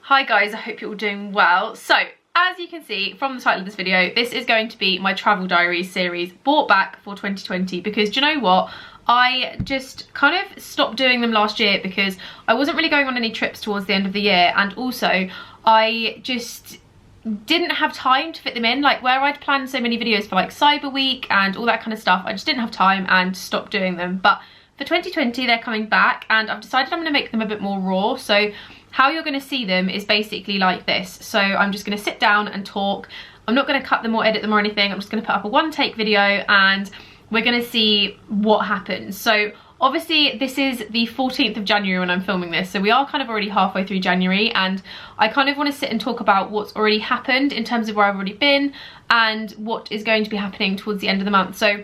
Hi guys, I hope you're all doing well. So, as you can see from the title of this video, this is going to be my travel diaries series brought back for 2020 because do you know what? I just kind of stopped doing them last year because I wasn't really going on any trips towards the end of the year, and also I just didn't have time to fit them in. Like where I'd planned so many videos for like Cyber Week and all that kind of stuff, I just didn't have time and stopped doing them. But for 2020 they're coming back and I've decided I'm going to make them a bit more raw. So how you're going to see them is basically like this. So I'm just going to sit down and talk. I'm not going to cut them or edit them or anything. I'm just going to put up a one-take video and we're going to see what happens. So obviously this is the 14th of January when I'm filming this, so we are kind of already halfway through January, and I kind of want to sit and talk about what's already happened in terms of where I've already been and what is going to be happening towards the end of the month. So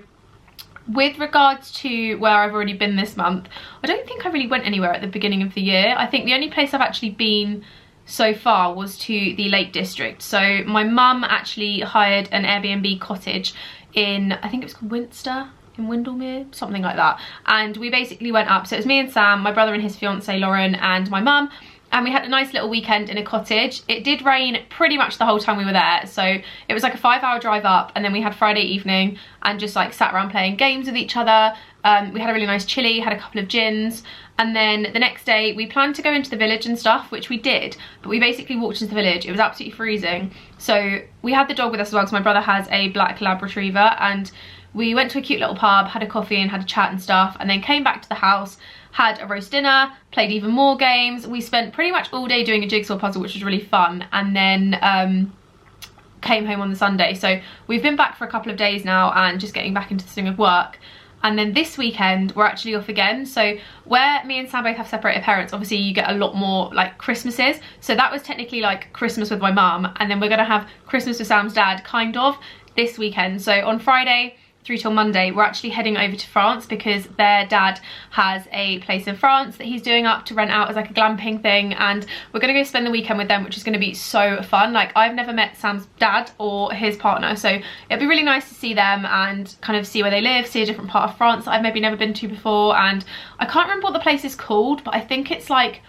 with regards to where I've already been this month, I don't think I really went anywhere at the beginning of the year. I think the only place I've actually been so far was to the Lake District. So my mum actually hired an Airbnb cottage in, I think it was called Winster, in Windermere, something like that. And we basically went up, so it was me and Sam, my brother and his fiance Lauren, and my mum, and we had a nice little weekend in a cottage. It did rain pretty much the whole time we were there, so it was like a 5-hour drive up, and then we had Friday evening and just like sat around playing games with each other. We had a really nice chilli, had a couple of gins, and then the next day we planned to go into the village and stuff, which we did, but we basically walked into the village. It was absolutely freezing, so we had the dog with us as well because my brother has a black lab retriever, and we went to a cute little pub, had a coffee and had a chat and stuff, and then came back to the house, had a roast dinner, played even more games. We spent pretty much all day doing a jigsaw puzzle, which was really fun, and then came home on the Sunday. So we've been back for a couple of days now and just getting back into the swing of work. And then this weekend we're actually off again. So where me and Sam both have separated parents, obviously you get a lot more like Christmases. So that was technically like Christmas with my mum, and then we're gonna have Christmas with Sam's dad kind of this weekend. So on Friday through till Monday we're actually heading over to France because their dad has a place in France that he's doing up to rent out as like a glamping thing, and we're gonna go spend the weekend with them, which is gonna be so fun. Like I've never met Sam's dad or his partner, so it'd be really nice to see them and kind of see where they live, see a different part of France that I've maybe never been to before. And I can't remember what the place is called, but I think it's like,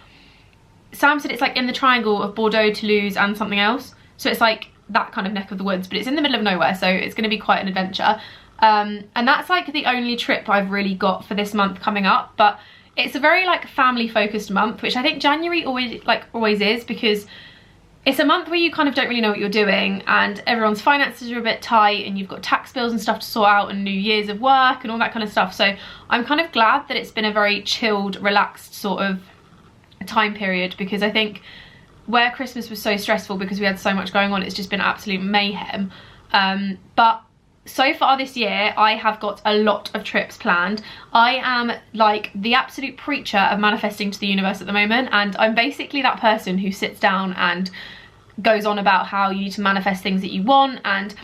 Sam said it's like in the triangle of Bordeaux, Toulouse and something else, so it's like that kind of neck of the woods, but it's in the middle of nowhere, so it's going to be quite an adventure. And that's like the only trip I've really got for this month coming up, but it's a very like family focused month, which I think January always is, because it's a month where you kind of don't really know what you're doing and everyone's finances are a bit tight and you've got tax bills and stuff to sort out and new years of work and all that kind of stuff. So I'm kind of glad that it's been a very chilled, relaxed sort of time period, because I think where Christmas was so stressful because we had so much going on, it's just been absolute mayhem. But so far this year I have got a lot of trips planned. I am like the absolute preacher of manifesting to the universe at the moment, and I'm basically that person who sits down and goes on about how you need to manifest things that you want and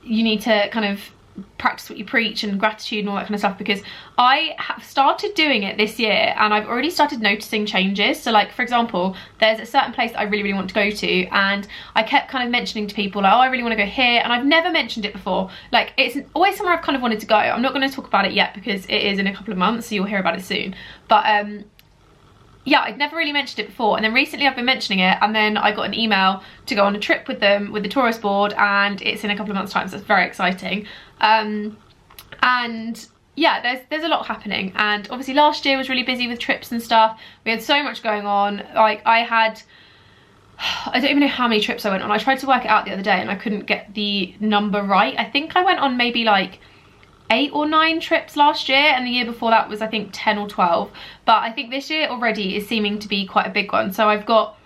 you need to kind of practice what you preach and gratitude and all that kind of stuff, because I have started doing it this year and I've already started noticing changes. So like for example, there's a certain place that I really want to go to, and I kept kind of mentioning to people like, oh I really want to go here, and I've never mentioned it before. Like it's always somewhere I've kind of wanted to go. I'm not going to talk about it yet because it is in a couple of months, so you'll hear about it soon, but yeah, I'd never really mentioned it before, and then recently I've been mentioning it, and then I got an email to go on a trip with them with the tourist board, and it's in a couple of months time, so it's very exciting. And yeah, there's a lot happening, and obviously last year was really busy with trips and stuff. We had so much going on. Like I don't even know how many trips I went on. I tried to work it out the other day and I couldn't get the number right. I think I went on maybe like 8 or 9 trips last year, and the year before that was I think 10 or 12, but I think this year already is seeming to be quite a big one. So I've got,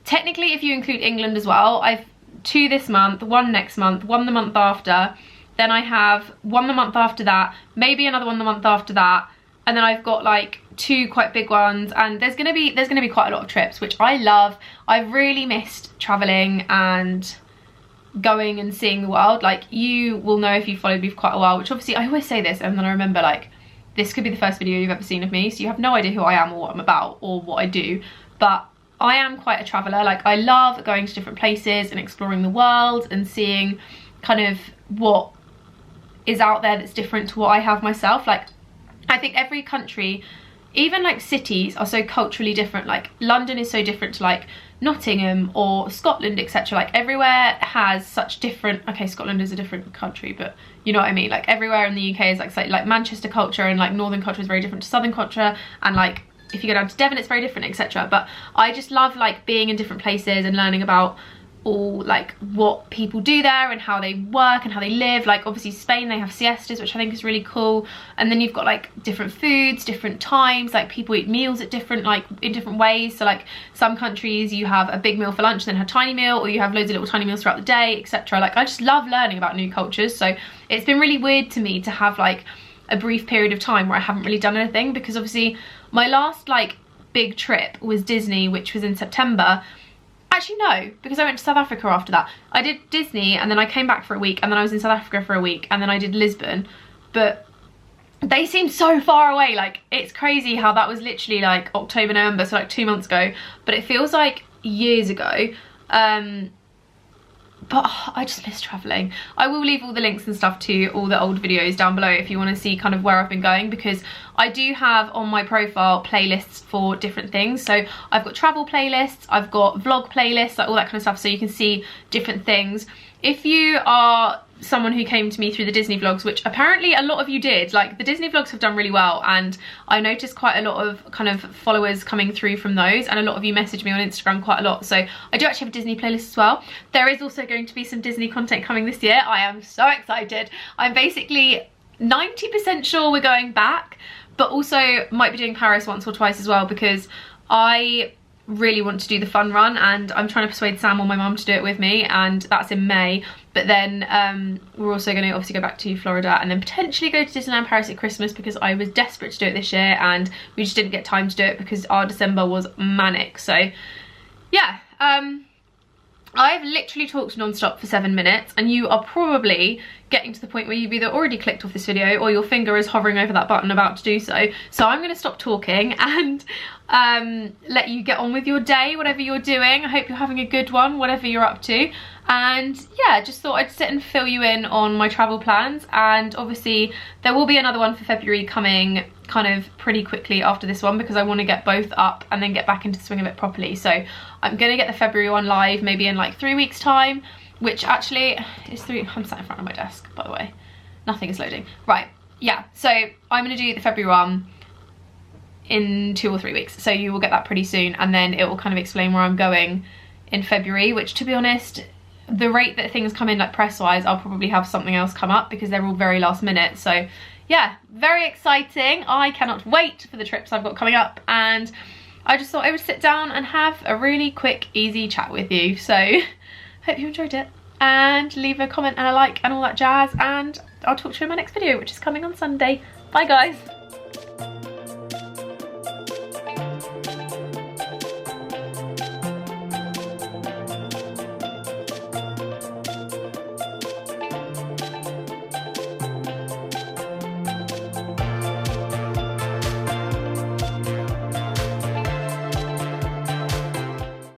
technically if you include England as well, I've 2 this month, 1 next month, 1 the month after, then I have 1 the month after that, maybe another 1 the month after that, and then I've got like 2 quite big ones, and there's gonna be quite a lot of trips, which I love. I've really missed traveling and going and seeing the world. Like you will know if you followed me for quite a while, which obviously I always say this and then I remember like this could be the first video you've ever seen of me, so you have no idea who I am or what I'm about or what I do, but I am quite a traveller. Like I love going to different places and exploring the world and seeing kind of what is out there that's different to what I have myself. Like I think every country even like cities are so culturally different. Like London is so different to like Nottingham or Scotland, etc. Like everywhere has such different, okay, Scotland is a different country, but you know what I mean. Like everywhere in the UK is like Manchester culture and like northern culture is very different to southern culture, and like if you go down to Devon it's very different, etc. But I just love like being in different places and learning about all like what people do there and how they work and how they live. Like obviously Spain, they have siestas, which I think is really cool, and then you've got like different foods, different times, like people eat meals at different, like in different ways. So like some countries you have a big meal for lunch, then have a tiny meal, or you have loads of little tiny meals throughout the day, etc. Like I just love learning about new cultures. So it's been really weird to me to have like a brief period of time where I haven't really done anything, because obviously my last like big trip was Disney, which was in September. Actually no, because I went to South Africa after that. I did Disney and then I came back for a week, and then I was in South Africa for a week, and then I did Lisbon. But they seem so far away. Like it's crazy how that was literally like October, November, so like 2 months ago, but it feels like years ago. But oh, I just miss traveling. I will leave all the links and stuff to all the old videos down below if you want to see kind of where I've been going, because I do have on my profile playlists for different things. So I've got travel playlists, I've got vlog playlists, like all that kind of stuff, so you can see different things. If you are someone who came to me through the Disney vlogs, which apparently a lot of you did, like the Disney vlogs have done really well, and I noticed quite a lot of kind of followers coming through from those, and a lot of you message me on Instagram quite a lot. So I do actually have a Disney playlist as well. There is also going to be some Disney content coming this year. I am so excited. I'm basically 90% sure we're going back, but also might be doing Paris once or twice as well, because I really want to do the fun run, and I'm trying to persuade Sam or my mum to do it with me, and that's in May. But then we're also going to obviously go back to Florida and then potentially go to Disneyland Paris at Christmas, because I was desperate to do it this year and we just didn't get time to do it because our December was manic. So yeah, I've literally talked non-stop for 7 minutes, and you are probably getting to the point where you've either already clicked off this video or your finger is hovering over that button about to do so. So I'm going to stop talking and let you get on with your day, whatever you're doing. I hope you're having a good one, whatever you're up to. And yeah, just thought I'd sit and fill you in on my travel plans, and obviously there will be another one for February coming kind of pretty quickly after this one, because I want to get both up and then get back into the swing of it properly. So I'm going to get the February one live maybe in like 3 weeks time, which actually is I'm sat in front of my desk, by the way, nothing is loading. Right, yeah, so I'm going to do the February one in 2 or 3 weeks, so you will get that pretty soon, and then it will kind of explain where I'm going in February, which, to be honest, the rate that things come in like press wise, I'll probably have something else come up because they're all very last minute. So yeah, very exciting. I cannot wait for the trips I've got coming up, and I just thought I would sit down and have a really quick, easy chat with you. So hope you enjoyed it, and leave a comment and a like and all that jazz, and I'll talk to you in my next video, which is coming on Sunday. Bye guys.